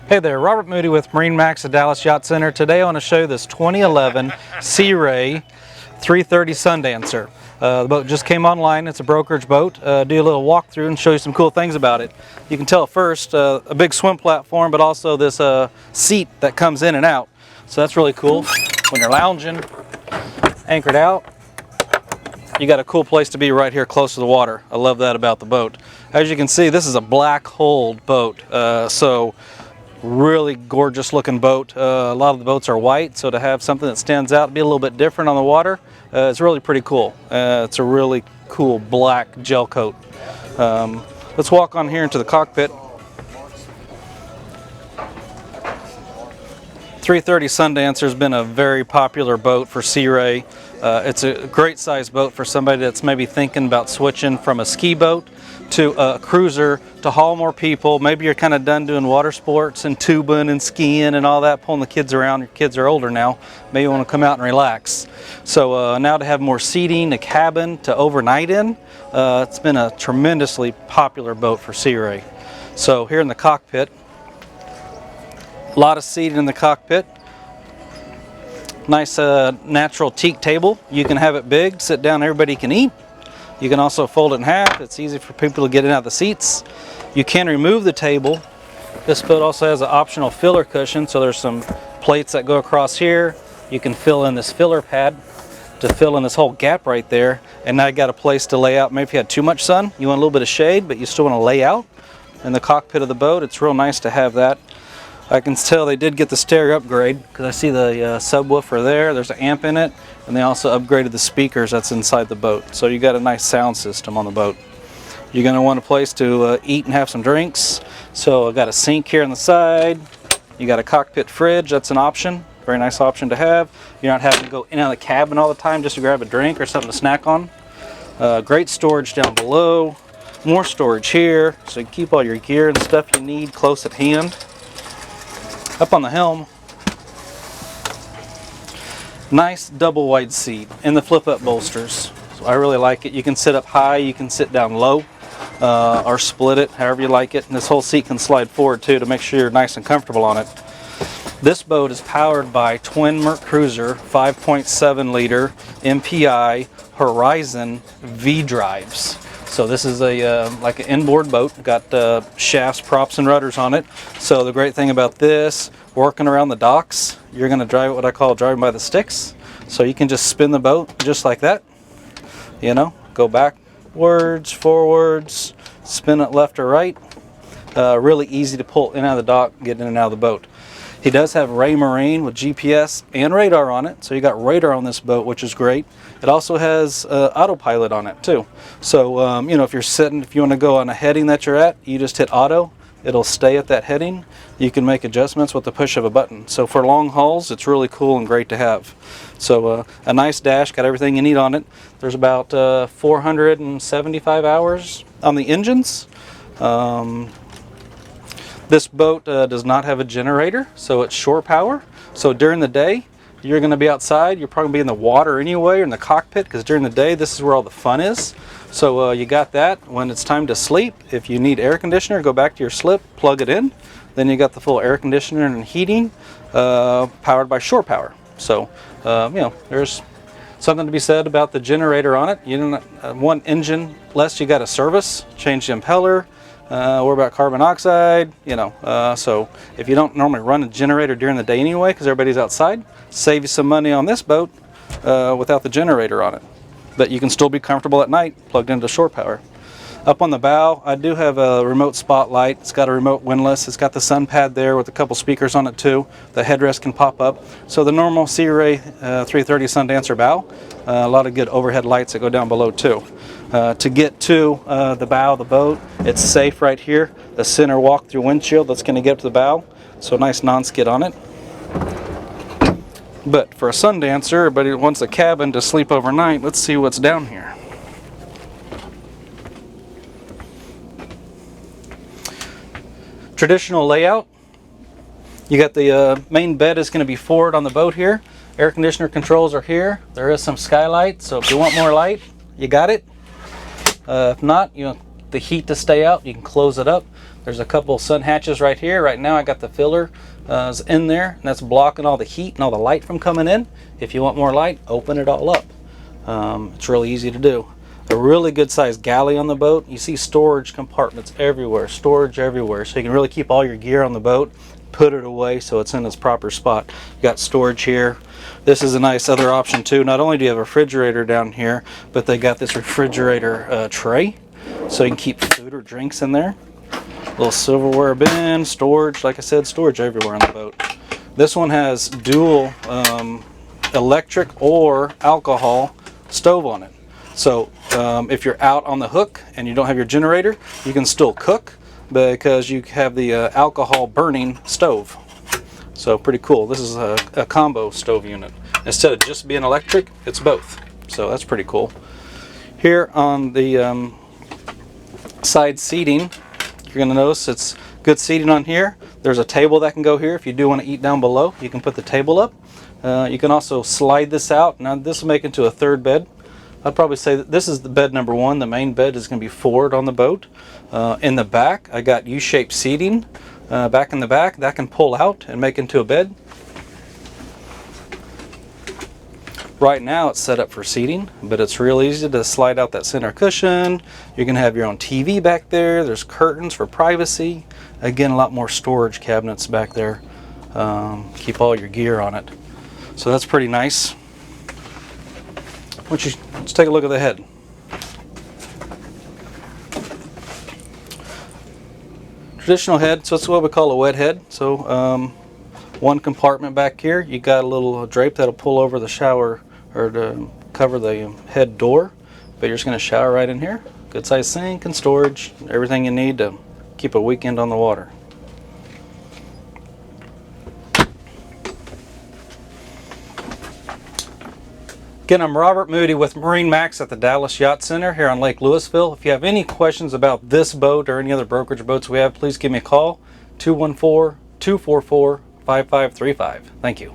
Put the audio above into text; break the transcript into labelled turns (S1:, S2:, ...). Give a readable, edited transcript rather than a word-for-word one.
S1: Hey there, Robert Moody with MarineMax at Dallas Yacht Center. Today I want to show you this 2011 Sea Ray 330 Sundancer. The boat just came online. It's a brokerage boat. Do a little walkthrough and show you some cool things about it. You can tell first a big swim platform, but also this seat that comes in and out. So that's really cool. When you're lounging, anchored out, you got a cool place to be right here close to the water. I love that about the boat. As you can see, this is a black hulled boat. So really gorgeous looking boat. A lot of the boats are white, so to have something that stands out, be a little bit different on the water, it's really pretty cool. It's a really cool black gel coat. Let's walk on here into the cockpit. 330 Sundancer has been a very popular boat for Sea Ray. It's a great size boat for somebody that's maybe thinking about switching from a ski boat to a cruiser to haul more people. Maybe you're kind of done doing water sports and tubing and skiing and all that, pulling the kids around. Your kids are older now. Maybe you want to come out and relax. So now to have more seating, a cabin to overnight in, it's been a tremendously popular boat for Sea Ray. So here in the cockpit, a lot of seating in the cockpit. Nice natural teak table. You can have it big, sit down, everybody can eat. You can also fold it in half. It's easy for people to get in and out of the seats. You can remove the table. This boat also has an optional filler cushion, so there's some plates that go across here. You can fill in this filler pad to fill in this whole gap right there, and now you got a place to lay out. Maybe if you had too much sun, you want a little bit of shade, but you still want to lay out in the cockpit of the boat. It's real nice to have that. I can tell they did get the stereo upgrade because I see the subwoofer there. There's an amp in it, and they also upgraded the speakers that's inside the boat. So you got a nice sound system on the boat. You're going to want a place to eat and have some drinks. So I got a sink here on the side. You got a cockpit fridge. That's an option. Very nice option to have. You're not having to go in and out of the cabin all the time just to grab a drink or something to snack on. Great storage down below. More storage here, so you can keep all your gear and stuff you need close at hand. Up on the helm, nice double wide seat and the flip up bolsters. So I really like it. You can sit up high, you can sit down low, or split it however you like it. And this whole seat can slide forward too to make sure you're nice and comfortable on it. This boat is powered by twin Merc Cruiser 5.7 liter MPI Horizon V drives. So this is a like an inboard boat. Got shafts, props, and rudders on it. So the great thing about this, working around the docks, you're going to drive it what I call driving by the sticks. So you can just spin the boat just like that. You know, go backwards, forwards, spin it left or right. Really easy to pull in and out of the dock, get in and out of the boat. He does have Ray Marine with GPS and radar on it, so you got radar on this boat, which is great. It also has autopilot on it too. So you know, if you're sitting, if you want to go on a heading that you're at, you just hit auto. It'll stay at that heading. You can make adjustments with the push of a button. So for long hauls, it's really cool and great to have. So a nice dash, got everything you need on it. There's about 475 hours on the engines. This boat does not have a generator, so it's shore power. So during the day, you're going to be outside. You're probably going to be in the water anyway, or in the cockpit, because during the day, this is where all the fun is. So you got that. When it's time to sleep, if you need air conditioner, go back to your slip, plug it in. Then you got the full air conditioner and heating, powered by shore power. So you know, there's something to be said about the generator on it. You don't one engine less you got to service, change the impeller. Worry about carbon dioxide, you know, so if you don't normally run a generator during the day anyway because everybody's outside, save you some money on this boat without the generator on it. But you can still be comfortable at night plugged into shore power. Up on the bow, I do have a remote spotlight. It's got a remote windlass. It's got the sun pad there with a couple speakers on it too. The headrest can pop up. So the normal Sea Ray 330 Sundancer bow, a lot of good overhead lights that go down below too. To get to the bow of the boat, it's safe right here. The center walk-through windshield that's going to get up to the bow. So nice non-skid on it. But for a Sundancer, everybody wants a cabin to sleep overnight. Let's see what's down here. Traditional layout. You got the main bed is going to be forward on the boat here. Air conditioner controls are here. There is some skylight, so if you want more light, you got it. If not, you want the heat to stay out, you can close it up. There's a couple sun hatches right here. Right now I got the filler in there, and that's blocking all the heat and all the light from coming in. If you want more light, open it all up. It's really easy to do. A really good sized galley on the boat. You see storage compartments everywhere, storage everywhere, so you can really keep all your gear on the boat, put it away so it's in its proper spot. You got storage here. This is a nice other option too. Not only do you have a refrigerator down here, but they got this refrigerator tray, so you can keep food or drinks in there. Little silverware bin, storage, like I said, storage everywhere on the boat. This one has dual electric or alcohol stove on it. So if you're out on the hook and you don't have your generator, you can still cook because you have the alcohol burning stove. So pretty cool. This is a combo stove unit. Instead of just being electric, it's both. So that's pretty cool. Here on the side seating, you're going to notice it's good seating on here. There's a table that can go here. If you do want to eat down below, you can put the table up. You can also slide this out. Now this will make into a third bed. I'd probably say that this is the bed number one. The main bed is going to be forward on the boat. In the back, I got U-shaped seating. Back in the back, that can pull out and make into a bed. Right now it's set up for seating, but it's real easy to slide out that center cushion. You can have your own TV back there. There's curtains for privacy. Again, a lot more storage cabinets back there. Keep all your gear on it. So that's pretty nice. Let's take a look at the head. Traditional head, so it's what we call a wet head. So one compartment back here, you got a little drape that'll pull over the shower or to cover the head door, but you're just going to shower right in here. Good size sink and storage, everything you need to keep a weekend on the water. Again, I'm Robert Moody with MarineMax at the Dallas Yacht Center here on Lake Louisville. If you have any questions about this boat or any other brokerage boats we have, please give me a call, 214-244-5535. Thank you.